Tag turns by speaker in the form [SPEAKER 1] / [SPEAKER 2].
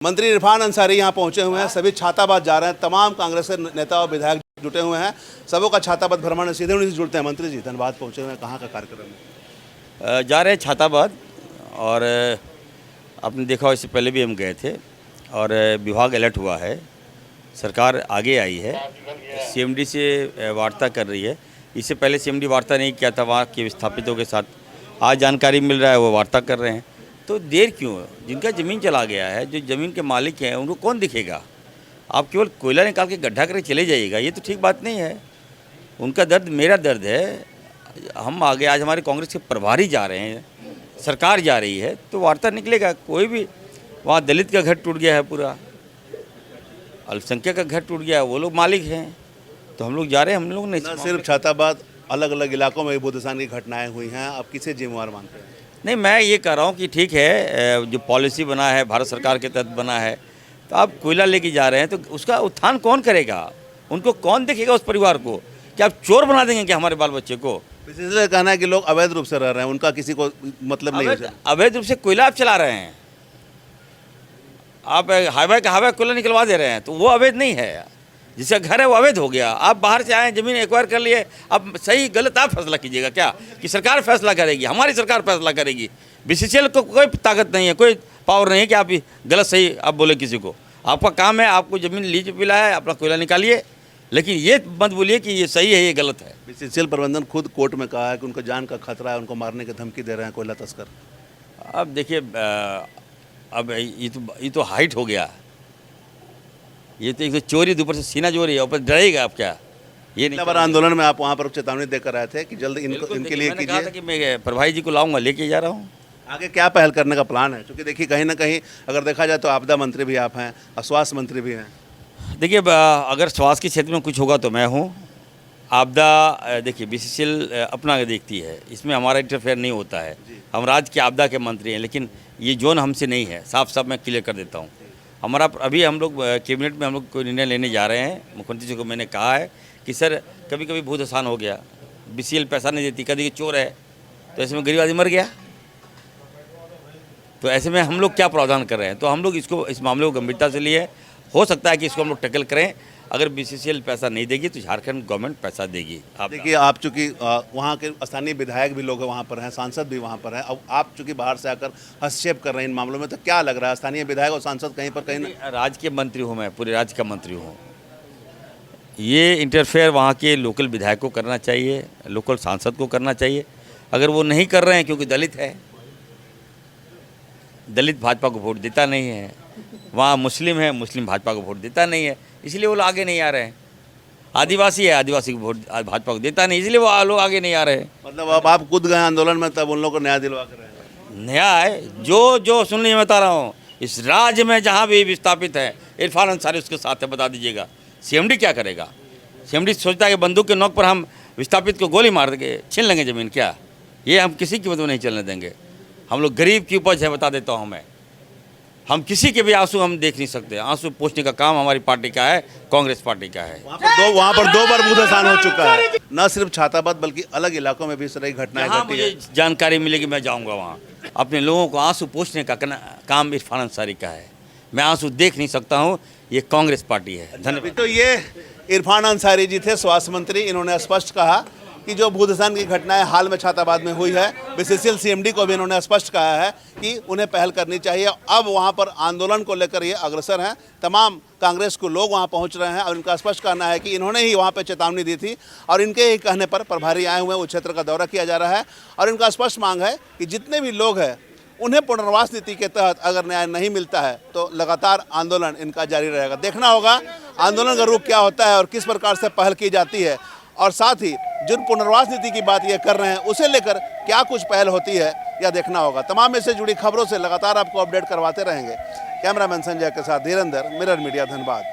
[SPEAKER 1] मंत्री इरफान अंसारी यहाँ पहुँचे हुए हैं। सभी छाताबाद जा रहे हैं। तमाम कांग्रेस के नेता और विधायक जुटे हुए हैं। सबों का छाताबाद भ्रमण सीधे उन्हीं से जुड़ते हैं। मंत्री जी धनबाद पहुँचे हुए हैं, कहाँ का कार्यक्रम है?
[SPEAKER 2] जा रहे हैं छाताबाद। और आपने देखा इससे पहले भी हम गए थे और विभाग अलर्ट हुआ है, सरकार आगे आई है, सीएमडी से वार्ता कर रही है। इससे पहले सीएमडी वार्ता नहीं किया था वहाँ के विस्थापितों के साथ। आज जानकारी मिल रहा है वो वार्ता कर रहे हैं। तो देर क्यों? जिनका ज़मीन चला गया है, जो ज़मीन के मालिक हैं, उनको कौन दिखेगा? आप केवल कोयला निकाल के गड्ढा करके चले जाइएगा, ये तो ठीक बात नहीं है। उनका दर्द मेरा दर्द है। हम आगे आज हमारे कांग्रेस के प्रभारी जा रहे हैं, सरकार जा रही है, तो वार्ता निकलेगा। कोई भी वहाँ दलित का घर टूट गया है, पूरा अल्पसंख्यक का घर टूट गया है, वो लोग मालिक हैं, तो हम लोग जा रहे हैं। हम लोग नहीं
[SPEAKER 1] सिर्फ छाताबाद, अलग अलग इलाकों में भूदसान की घटनाएं हुई हैं। आप किसे जिम्मेवार मानते हैं?
[SPEAKER 2] नहीं, मैं ये कह रहा हूँ कि ठीक है, जो पॉलिसी बना है भारत सरकार के तहत बना है, तो आप कोयला लेके जा रहे हैं, तो उसका उत्थान कौन करेगा? उनको कौन देखेगा? उस परिवार को क्या आप चोर बना देंगे क्या हमारे बाल बच्चे को?
[SPEAKER 1] इसलिए कहना है कि लोग अवैध रूप से रह रहे हैं, उनका किसी को मतलब नहीं है।
[SPEAKER 2] अवैध रूप से कोयला आप चला रहे हैं, आप हाईवे का हाईवे कोयला निकलवा दे रहे हैं, तो वो अवैध नहीं है। जिसका घर है वो अवैध हो गया। आप बाहर से आए, ज़मीन एक्वायर कर लिए, अब सही गलत आप फैसला कीजिएगा क्या? कि सरकार फैसला करेगी? हमारी सरकार फैसला करेगी। बीसीसीएल को कोई ताकत नहीं है, कोई पावर नहीं है कि आप गलत सही आप बोले किसी को। आपका काम है, आपको ज़मीन लीज पिला है, अपना कोयला निकालिए, लेकिन ये मत बोलिए कि ये सही है, ये गलत है।
[SPEAKER 1] बीसीसीएल प्रबंधन खुद कोर्ट में कहा है कि उनको जान का खतरा है, उनको मारने की धमकी दे रहे हैं कोयला तस्कर।
[SPEAKER 2] अब देखिए, अब ये तो हाइट हो गया। ये तो एक तो चोरी, ऊपर से सीना चोरी है, ऊपर डरेगा आप क्या? ये नहीं।
[SPEAKER 1] आंदोलन में आप वहाँ पर चेतावनी देकर आए थे कि जल्द इनके लिए कीजिए।
[SPEAKER 2] कहा था कि मैं प्रभारी जी को लाऊंगा, लेके जा रहा हूँ।
[SPEAKER 1] आगे क्या पहल करने का प्लान है? क्योंकि देखिए कहीं ना कहीं अगर देखा जाए तो आपदा मंत्री भी आप हैं और स्वास्थ्य मंत्री भी हैं।
[SPEAKER 2] देखिए, अगर स्वास्थ्य के क्षेत्र में कुछ होगा तो मैं हूँ। आपदा देखिए बीसीसीएल अपना देखती है, इसमें हमारा इंटरफेयर नहीं होता है। हम राज्य के आपदा के मंत्री हैं, लेकिन ये जोन हमसे नहीं है। साफ साफ मैं क्लियर कर देता हूँ। हमारा अभी हम लोग कैबिनेट में हम लोग कोई निर्णय लेने जा रहे हैं। मुख्यमंत्री जी को मैंने कहा है कि सर कभी कभी बहुत आसान हो गया, बीसीसीएल पैसा नहीं देती, कभी चोर है, तो ऐसे में गरीब आदमी मर गया। तो ऐसे में हम लोग क्या प्रावधान कर रहे हैं? तो हम लोग इस मामले को गंभीरता से लिए। हो सकता है कि इसको हम लोग टैकल करें। अगर बीसीसीएल पैसा नहीं देगी तो झारखंड गवर्नमेंट पैसा देगी। आप
[SPEAKER 1] देखिए, आप चूँकि वहाँ के स्थानीय विधायक भी लोग वहाँ पर हैं, सांसद भी वहाँ पर हैं, अब आप चूँकि बाहर से आकर हस्तक्षेप कर रहे हैं इन मामलों में, तो क्या लग रहा है स्थानीय विधायक और सांसद कहीं पर कहीं ना?
[SPEAKER 2] राज्य के मंत्री हूँ मैं, पूरे राज्य का मंत्री हूँ। ये इंटरफेयर वहाँ के लोकल विधायक को करना चाहिए, लोकल सांसद को करना चाहिए। अगर वो नहीं कर रहे हैं, क्योंकि दलित है, दलित भाजपा को वोट देता नहीं है, वहाँ मुस्लिम है, मुस्लिम भाजपा को वोट देता नहीं है, इसलिए वो लोग आगे नहीं आ रहे हैं। आदिवासी है, आदिवासी को वोट भाजपा को देता नहीं, इसलिए वो लोग आगे नहीं आ रहे हैं।
[SPEAKER 1] मतलब अब आप कूद गए आंदोलन में, तब उन लोगों को न्याय दिलवा कर रहे हैं?
[SPEAKER 2] न्याय जो सुन लीजिए, मैं बता रहा हूँ, इस राज्य में जहाँ भी विस्थापित है, इरफान अंसारी उसके साथ है, बता दीजिएगा। सीएमडी क्या करेगा? सीएमडी सोचता है कि बंदूक के नोक पर हम विस्थापित को गोली मार देंगे, छीन लेंगे ज़मीन। क्या ये हम किसी की मदद नहीं चलने देंगे। हम लोग गरीब की उपज है, बता देता हूँ मैं। हम किसी के भी आंसू हम देख नहीं सकते। आंसू पोंछने का काम हमारी पार्टी का है, कांग्रेस पार्टी का है।
[SPEAKER 1] वहाँ पर दो बार भूदसान हो चुका है। न सिर्फ छाताबाद बल्कि अलग इलाकों में भी इस तरह की घटनाएं घटी है।
[SPEAKER 2] मुझे जानकारी मिलेगी, मैं जाऊँगा वहाँ। अपने लोगों को आंसू पोंछने का काम इरफान अंसारी का है। मैं आंसू देख नहीं सकता हूँ, ये कांग्रेस पार्टी है। धन्यवाद।
[SPEAKER 1] तो ये इरफान अंसारी जी थे, स्वास्थ्य मंत्री। इन्होंने स्पष्ट कहा कि जो भूदसान की घटनाएं हाल में छाताबाद में हुई है, बीसीसीएल सीएमडी को भी इन्होंने स्पष्ट कहा है कि उन्हें पहल करनी चाहिए। अब वहां पर आंदोलन को लेकर ये अग्रसर हैं। तमाम कांग्रेस को लोग वहां पहुंच रहे हैं और इनका स्पष्ट कहना है कि इन्होंने ही वहां पर चेतावनी दी थी और इनके ही कहने पर प्रभारी आए हुए हैं। उस क्षेत्र का दौरा किया जा रहा है और इनका स्पष्ट मांग है कि जितने भी लोग हैं उन्हें पुनर्वास नीति के तहत अगर न्याय नहीं मिलता है तो लगातार आंदोलन इनका जारी रहेगा। देखना होगा आंदोलन का रूप क्या होता है और किस प्रकार से पहल की जाती है, और साथ ही जिन पुनर्वास नीति की बात ये कर रहे हैं उसे लेकर क्या कुछ पहल होती है, यह देखना होगा। तमाम इससे जुड़ी खबरों से लगातार आपको अपडेट करवाते रहेंगे। कैमरामैन संजय के साथ धीरेंद्र, मिरर मीडिया, धनबाद।